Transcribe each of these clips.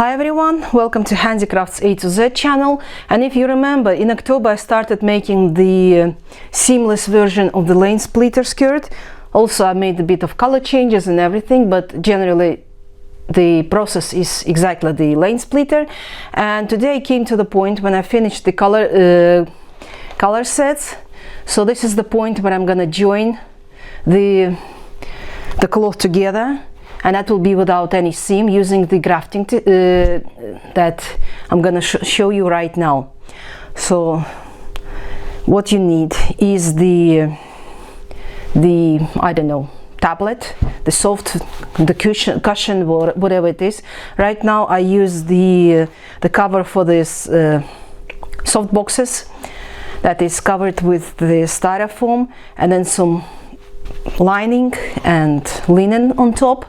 Hi everyone, welcome to Handicrafts A to Z channel. And if you remember, in October I started making the seamless version of the Lanesplitter skirt. Also I made a bit of color changes and everything, but generally the process is exactly the Lanesplitter. And today I came to the point when I finished the color sets. So this is the point where I'm gonna join the cloth together, and that will be without any seam, using the grafting that I'm gonna show you right now. So what you need is the I don't know, tablet, the soft, the cushion, whatever it is. Right now I use the cover for this soft boxes that is covered with the styrofoam, and then some lining and linen on top,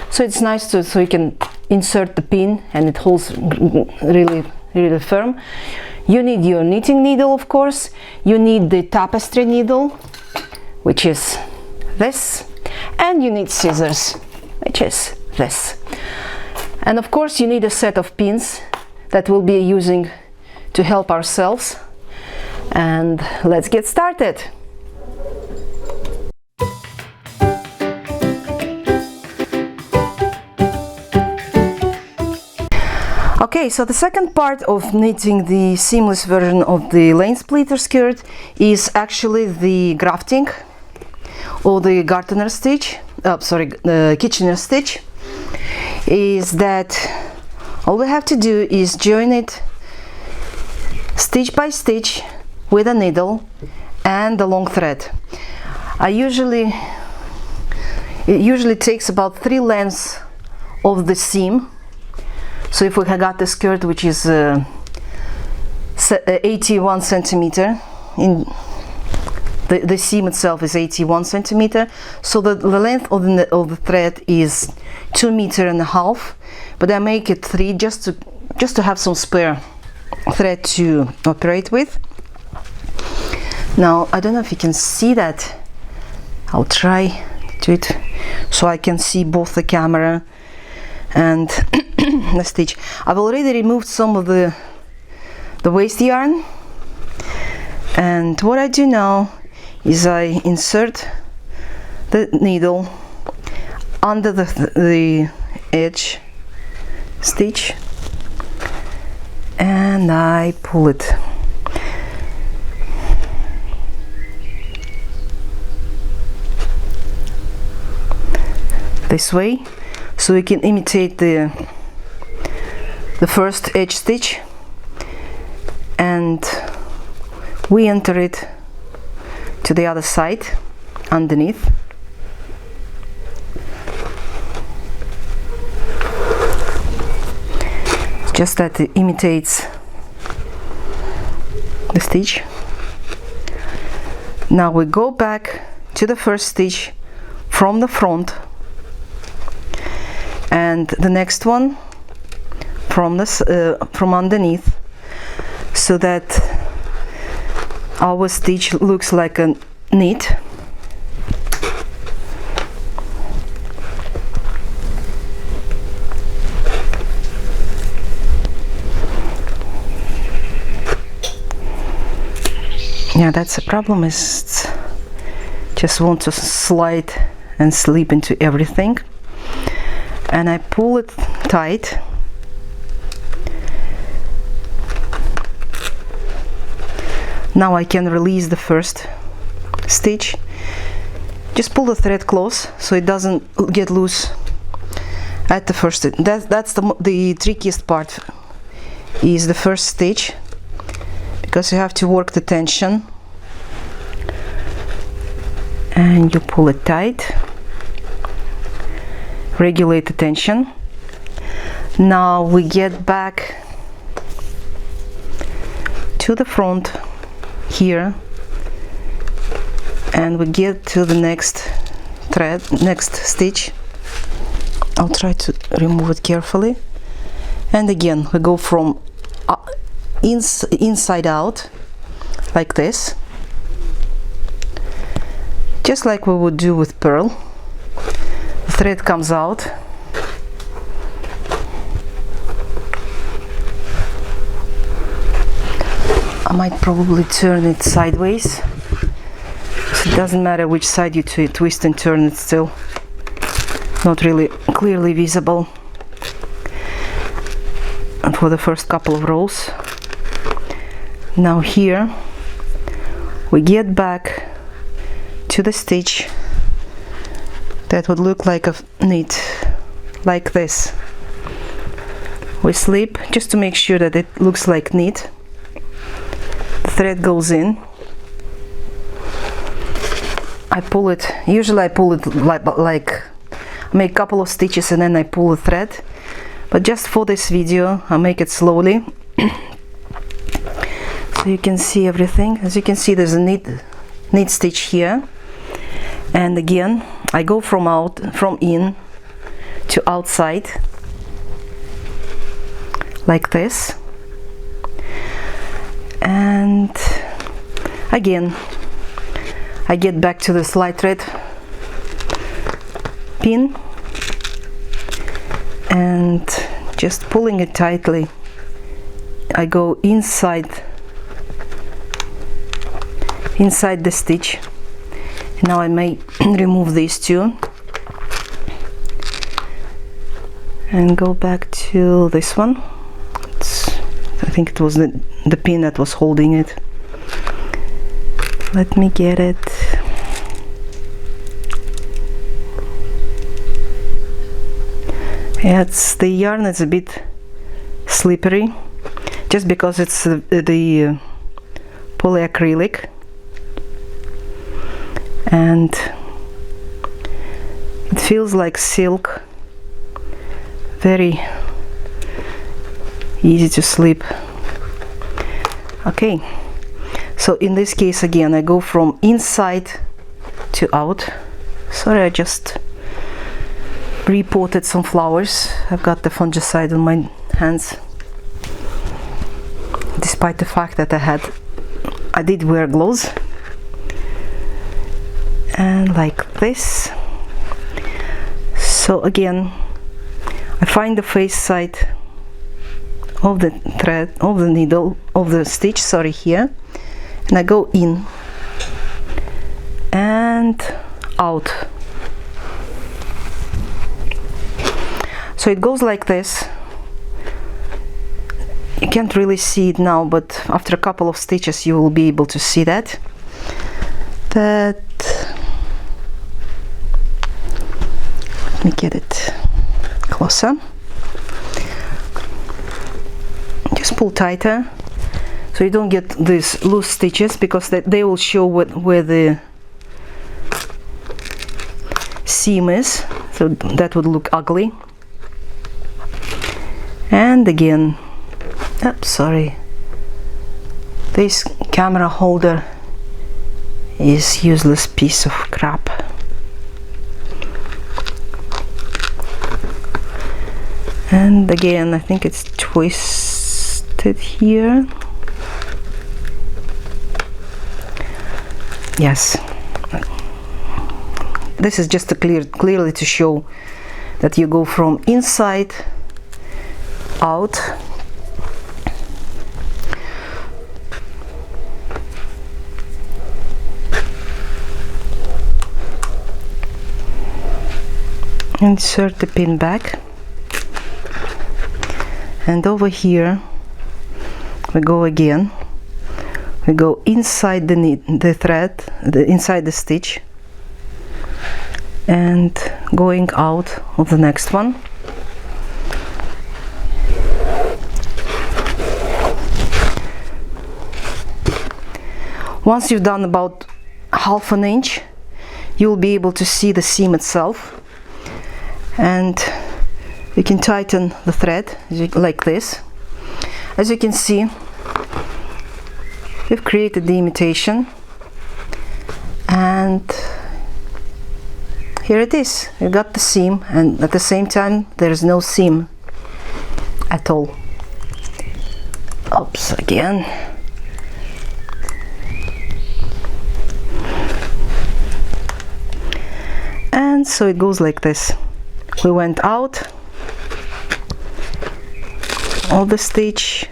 so it's nice so you can insert the pin and it holds really firm. You need your knitting needle, of course. You need the tapestry needle, which is this, and you need scissors, which is this, and of course you need a set of pins that we'll be using to help ourselves. And let's get started. Okay, so the second part of knitting the seamless version of the Lanesplitter skirt is actually the grafting, or the gardener stitch, Kitchener stitch. Is that all we have to do is join it stitch by stitch with a needle and a long thread. It usually takes about 3 lengths of the seam. So if we have got the skirt which is 81 centimeter, in the seam itself is 81 centimeter, so the length of the thread is 2.5 meters, but I make it 3 just to have some spare thread to operate with. Now I don't know if you can see that. I'll try to do it so I can see both the camera and the stitch. I've already removed some of the waste yarn, and what I do now is I insert the needle under the edge stitch and I pull it. This way, so you can imitate the first edge stitch, and we enter it to the other side underneath. Just that it imitates the stitch. Now we go back to the first stitch from the front, and the next one from underneath, so that our stitch looks like a knit. Yeah, that's the problem, is just want to slide and slip into everything. And I pull it tight. Now I can release the first stitch. Just pull the thread close so it doesn't get loose at the first stitch. That's the trickiest part, is the first stitch, because you have to work the tension and you pull it tight. Regulate the tension. Now we get back to the front here, and we get to the next stitch. I'll try to remove it carefully, and again we go from inside out like this, just like we would do with pearl. The thread comes out, might probably turn it sideways, so it doesn't matter which side you twist and turn, it's still not really clearly visible. And for the first couple of rows. Now here we get back to the stitch that would look like a knit, like this. We slip just to make sure that it looks like knit. The thread goes in. I pull it, usually I pull it like make a couple of stitches and then I pull the thread, but just for this video I make it slowly so you can see everything. As you can see, there's a knit stitch here, and again I go from in to outside like this, and again I get back to the slide thread pin and just pulling it tightly, I go inside the stitch. Now I may remove these two and go back to this one. I think it was the pin that was holding it. Let me get it. Yeah, the yarn is a bit slippery just because it's the polyacrylic, and it feels like silk, very easy to slip. Okay, so in this case again I go from inside to out. Sorry, I just repotted some flowers. I've got the fungicide on my hands, despite the fact that I did wear gloves. And like this. So again I find the face side of the thread, of the needle, of the stitch, sorry, here, and I go in and out. So it goes like this. You can't really see it now, but after a couple of stitches you will be able to see that. Let me get it closer. Just pull tighter so you don't get these loose stitches, because they will show where the seam is, so that would look ugly. And again, sorry, this camera holder is useless piece of crap. And again I think it's twisted here. Yes, this is just to clearly to show that you go from inside out. Insert the pin back, and over here we go again. We go inside the thread, inside the stitch, and going out of the next one. Once you've done about half an inch, you'll be able to see the seam itself, and you can tighten the thread like this. As you can see, we've created the imitation, and here it is. You got the seam, and at the same time there is no seam at all. Oops, again. And so it goes like this. We went out of the stitch,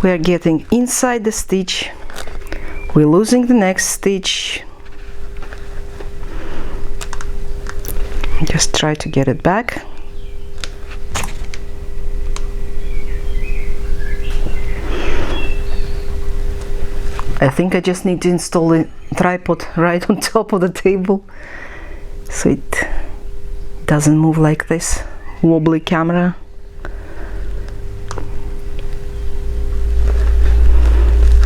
we are getting inside the stitch, we're losing the next stitch, just try to get it back. I think I just need to install a tripod right on top of the table so it doesn't move like this wobbly camera.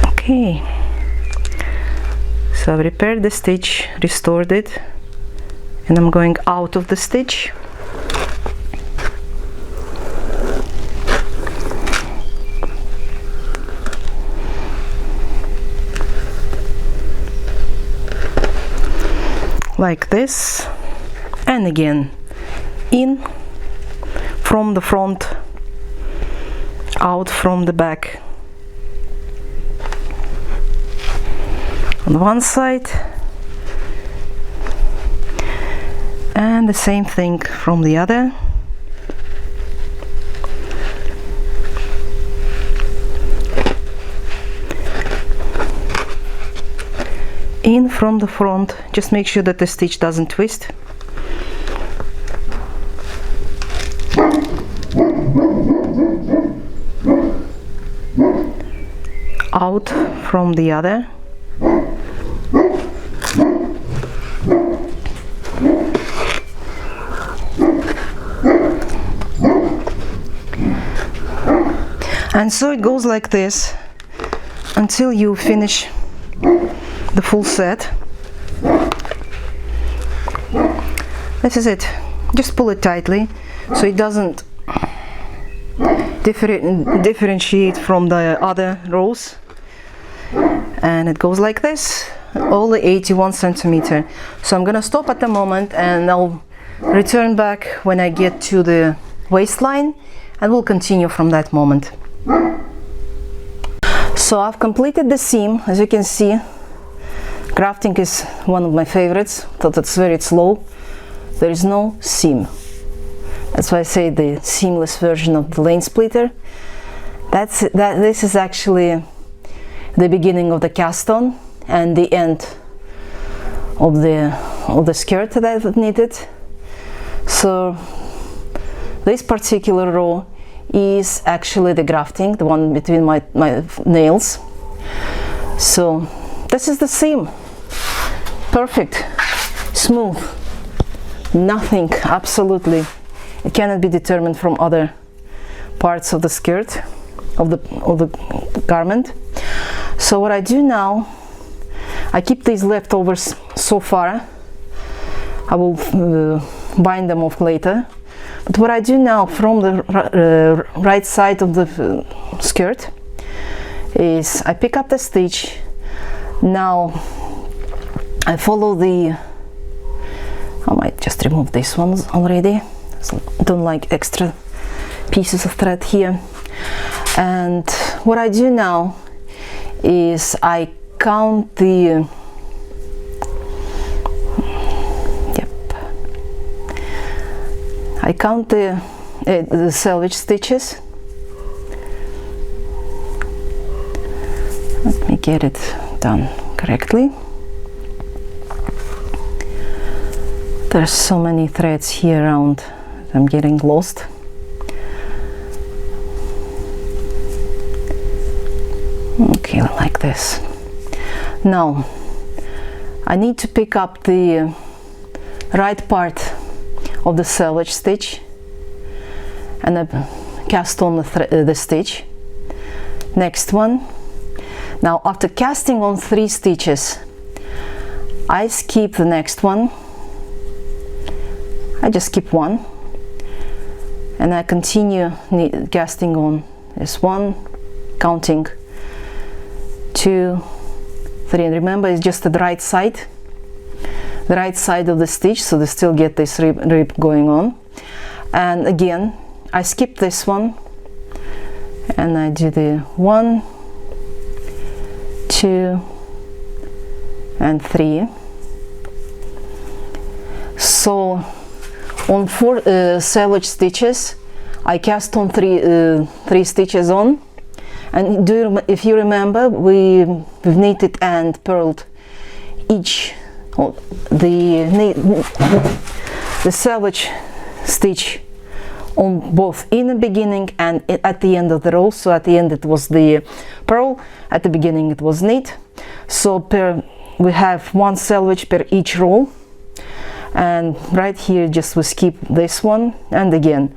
Okay, so I've repaired the stitch, restored it, and I'm going out of the stitch. Like this, and again in from the front, out from the back on one side, and the same thing from the other. In from the front, just make sure that the stitch doesn't twist. Out from the other. And so it goes like this until you finish the full set. This is it. Just pull it tightly so it doesn't differentiate from the other rows, and it goes like this, only 81 centimeter. So I'm gonna stop at the moment and I'll return back when I get to the waistline, and we'll continue from that moment. So I've completed the seam. As you can see, grafting is one of my favorites, but it's very slow. There is no seam. That's why I say the seamless version of the Lanesplitter. This is actually the beginning of the cast on and the end of the skirt that I've knitted. So this particular row is actually the grafting, the one between my nails. So this is the seam. Perfect, smooth, nothing, absolutely. It cannot be determined from other parts of the skirt, of the garment. So what I do now, I keep these leftovers so far. I will bind them off later. But what I do now from the right side of the skirt is I pick up the stitch. Now I follow the, I might just remove these ones already. So I don't like extra pieces of thread here. And what I do now is I count the, I count the selvage stitches. Let me get it done correctly. There's so many threads here around, I'm getting lost. Okay, like this. Now I need to pick up the right part of the selvage stitch and I cast on the stitch. Next one. Now after casting on 3 stitches, I skip the next one. I just skip one and I continue casting on this one, counting 2, 3, and remember it's just the right side of the stitch, so they still get this rib going on. And again I skip this one and I do the 1, 2 and 3. So on 4 selvage stitches I cast on 3 stitches on, And if you remember, we've knitted and purled each the selvage stitch on both in the beginning and at the end of the row. So at the end it was the purl, at the beginning it was knit. So we have one selvage per each row, and right here just we skip this one, and again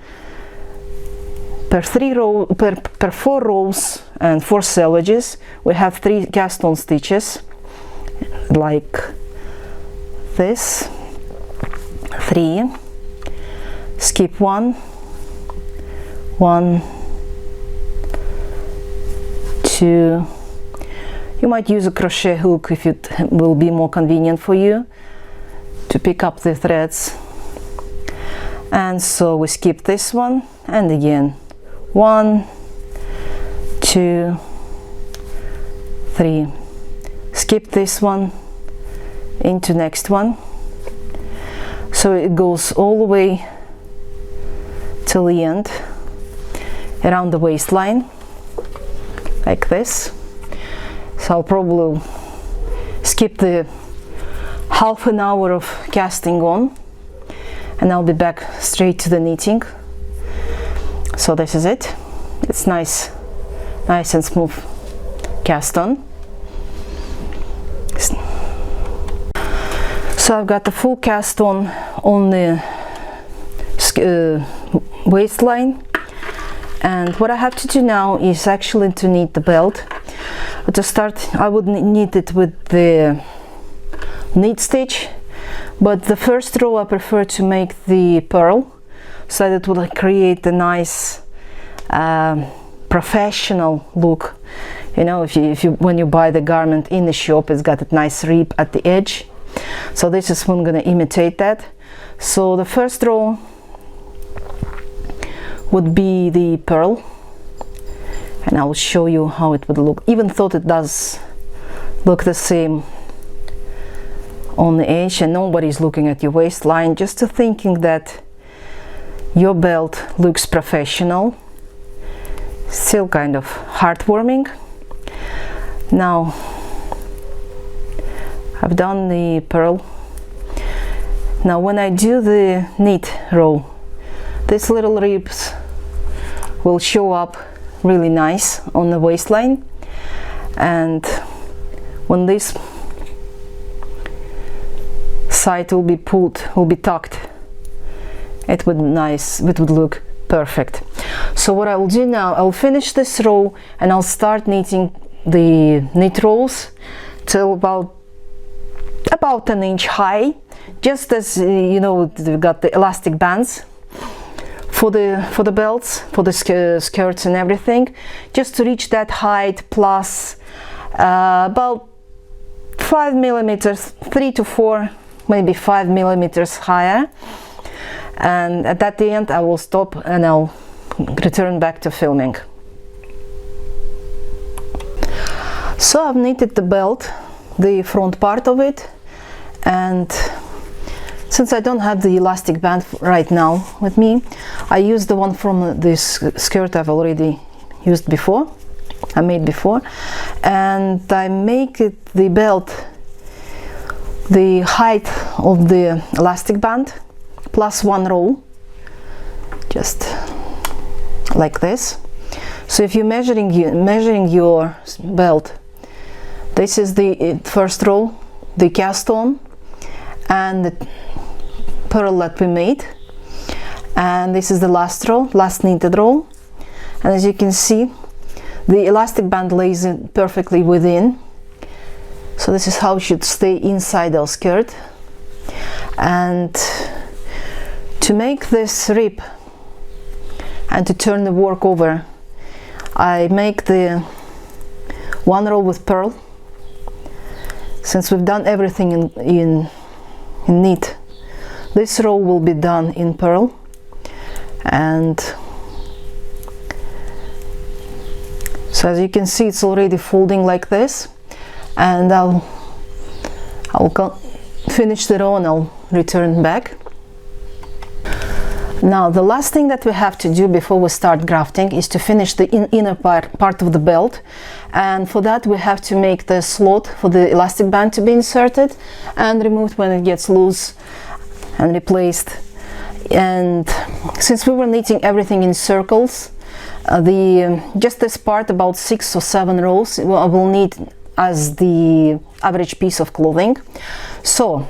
per 4 rows and 4 selvages we have 3 cast on stitches like this. 3, skip 1, 1, 2. You might use a crochet hook if it will be more convenient for you to pick up the threads. And so we skip this one, and again 1, 2, 3, skip this one into next one. So it goes all the way till the end around the waistline like this. So I'll probably skip the half an hour of casting on, and I'll be back straight to the knitting. So this is it. It's nice and smooth cast on. So I've got the full cast on the waistline, and what I have to do now is actually to knit the belt. But to start, I would knit it with the knit stitch, but the first row I prefer to make the purl, so that it will create a nice professional look. You know, when you buy the garment in the shop, it's got a nice rip at the edge. So this is when I'm going to imitate that. So the first row would be the purl, and I will show you how it would look, even though it does look the same on the edge and nobody's looking at your waistline, just to thinking that your belt looks professional, still kind of heartwarming. Now I've done the purl. Now when I do the knit row, these little ribs will show up really nice on the waistline, and when this side will be tucked, it would look perfect. So what I will do now, I'll finish this row and I'll start knitting the knit rows till about an inch high, just as you know, we've got the elastic bands for the belts, for the skirts and everything, just to reach that height plus about 5 millimeters, 3 to 4, maybe 5 millimeters higher. And at the end I will stop and I'll return back to filming. So I've knitted the belt, the front part of it, and since I don't have the elastic band right now with me, I use the one from this skirt I've already used before, I made before, and I make it the belt the height of the elastic band plus 1 row, just like this. So if you're measuring your belt, this is the first row, the cast on and the purl that we made, and this is the last row, last knitted row, and as you can see, the elastic band lays in perfectly within. So this is how it should stay inside our skirt. And to make this rib and to turn the work over, I make the 1 row with purl. Since we've done everything in knit, this row will be done in purl, and so as you can see, it's already folding like this, and I'll finish the row and I'll return back. Now the last thing that we have to do before we start grafting is to finish the inner part of the belt, and for that we have to make the slot for the elastic band to be inserted and removed when it gets loose and replaced. And since we were knitting everything in circles, just this part, about 6 or 7 rows, I will need as the average piece of clothing. So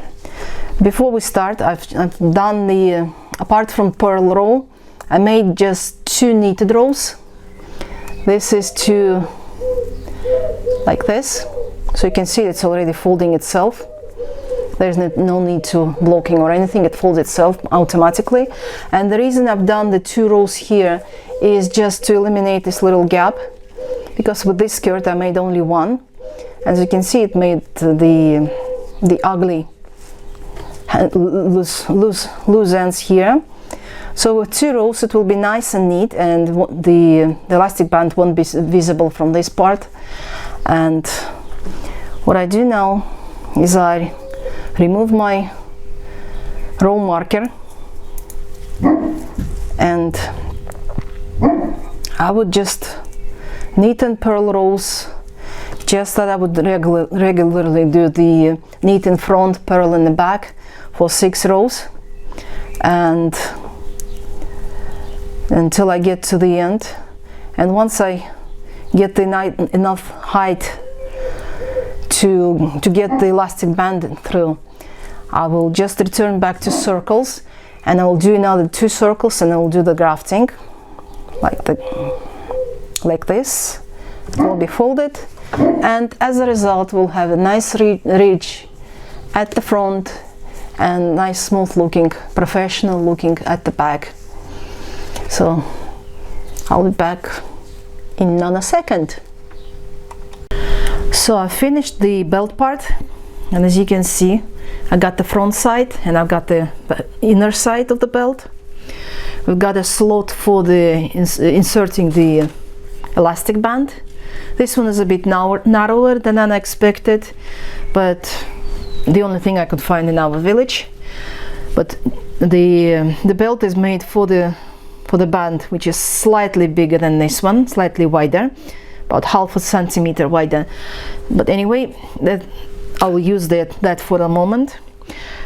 before we start, I've done the apart from purl row, I made just 2 knitted rows. This is 2 like this, so you can see it's already folding itself. There's no need to blocking or anything, it folds itself automatically. And the reason I've done the 2 rows here is just to eliminate this little gap, because with this skirt I made only 1. As you can see, it made the ugly loose ends here. So with 2 rows it will be nice and neat, and the elastic band won't be visible from this part. And what I do now is I remove my row marker, and I would just knit and purl rows, just that I would regularly do the knit in front, purl in the back for 6 rows, and until I get to the end. And once I get enough height to get the elastic band through, I will just return back to circles, and I will do another 2 circles, and I will do the grafting like this. It will be folded, and as a result we'll have a nice ridge at the front and nice smooth looking, professional looking at the back. So I'll be back in a second. So I finished the belt part, and as you can see, I got the front side and I've got the inner side of the belt. We've got a slot for the inserting the elastic band. This one is a bit narrower than I expected, but the only thing I could find in our village. But the belt is made for the band, which is slightly bigger than this one, slightly wider, about half a centimeter wider. But anyway, I'll use that for a moment.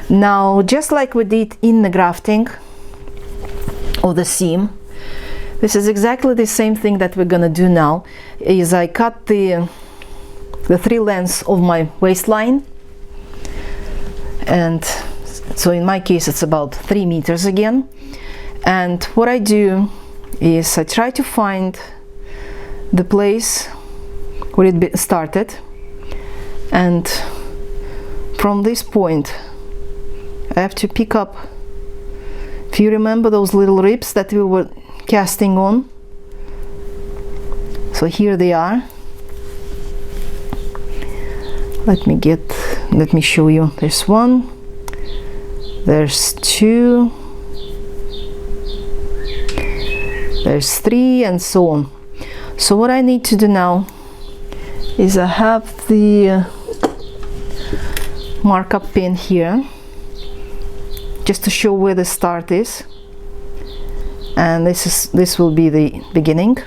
Now, just like we did in the grafting of the seam, this is exactly the same thing that we're gonna do now. Is I cut the 3 lengths of my waistline, and so in my case it's about 3 meters again. And what I do is I try to find the place where it started, and from this point I have to pick up, if you remember those little ribs that we were casting on, so here they are. Let me show you. There's 1, there's 2, there's 3, and so on. So what I need to do now is I have the markup pin here, just to show where the start is, and this will be the beginning.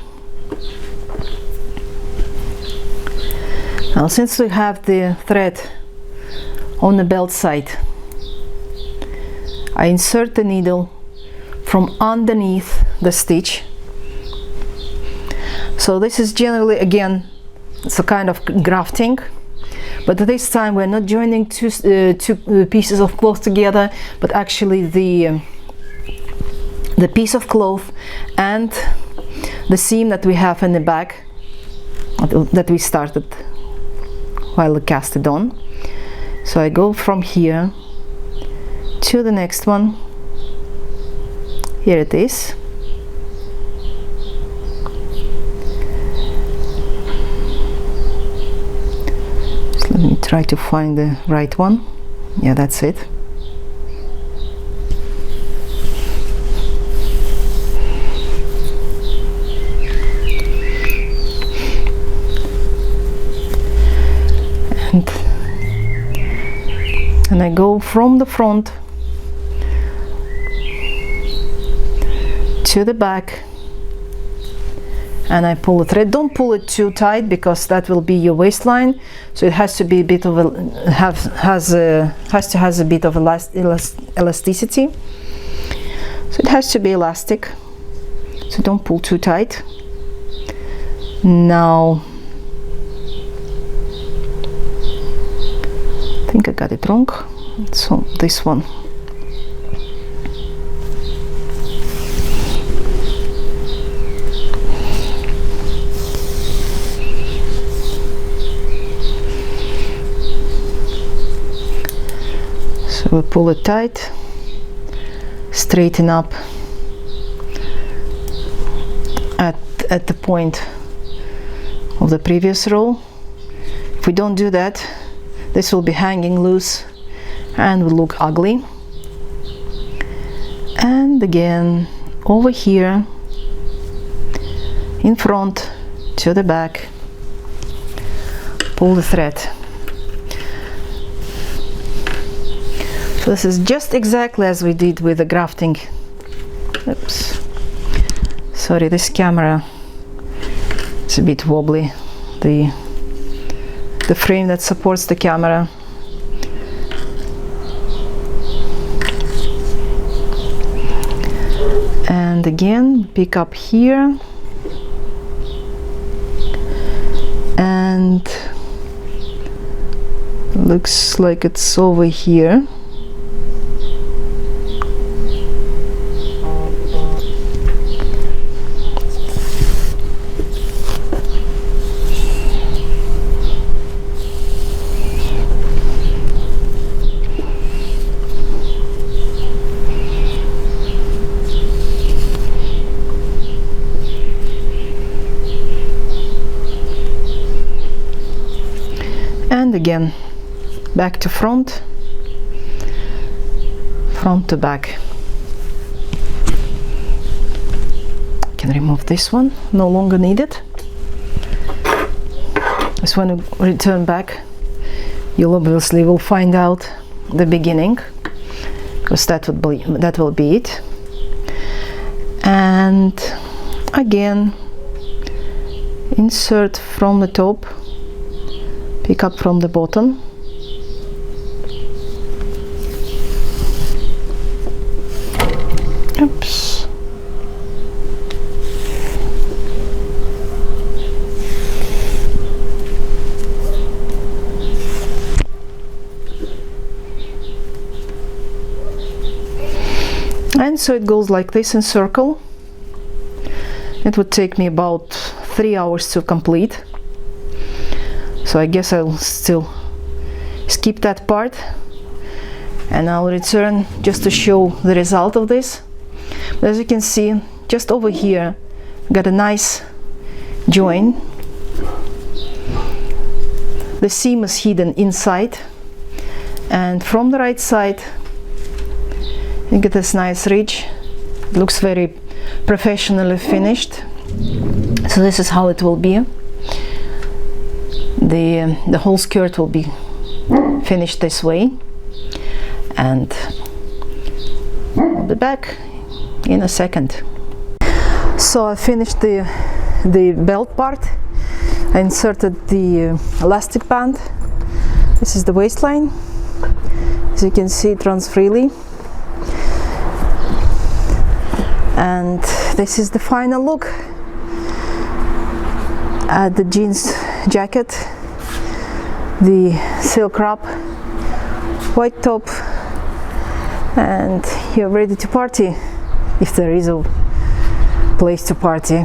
Now, since we have the thread on the belt side, I insert the needle from underneath the stitch. So this is generally, again, it's a kind of grafting, but this time we're not joining two pieces of cloth together, but actually the piece of cloth and the seam that we have in the back that we started while we cast it on. So I go from here to the next one. Here it is. So let me try to find the right one. Yeah, that's it. And I go from the front to the back, and I pull the thread. Don't pull it too tight because that will be your waistline, so it has to be a bit of a has a bit of elasticity, so it has to be elastic, so don't pull too tight. Now I think I got it wrong, so this one. So we pull it tight, straighten up at the point of the previous row. If we don't do that, this will be hanging loose and will look ugly. And again, over here, in front to the back, pull the thread. So this is just exactly as we did with the grafting. Oops, sorry, this camera is a bit wobbly, the frame that supports the camera. And again, pick up here, and looks like it's over here. And again, back to front, front to back. I can remove this one, no longer needed. Just when you return back, you'll obviously will find out the beginning, because that will be it. And again, insert from the top, pick up from the bottom, oops, and so it goes like this in circle. It would take me about 3 hours to complete. So I guess I'll still skip that part, and I'll return just to show the result of this. But as you can see, just over here, got a nice join. The seam is hidden inside, and from the right side, you get this nice ridge. It looks very professionally finished. So this is how it will be. The whole skirt will be finished this way, and I'll be back in a second. So I finished the belt part. I inserted the elastic band. This is the waistline. As you can see, it runs freely, and this is the final look. Add the jeans jacket, the silk wrap, white top, and you're ready to party, if there is a place to party.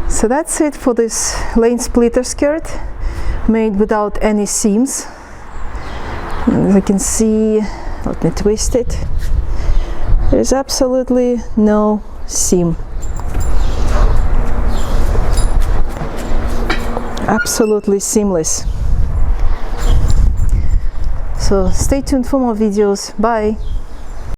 So that's it for this Lanesplitter skirt, made without any seams. As you can see, let me twist it, there's absolutely no seam. Absolutely seamless. So stay tuned for more videos. Bye.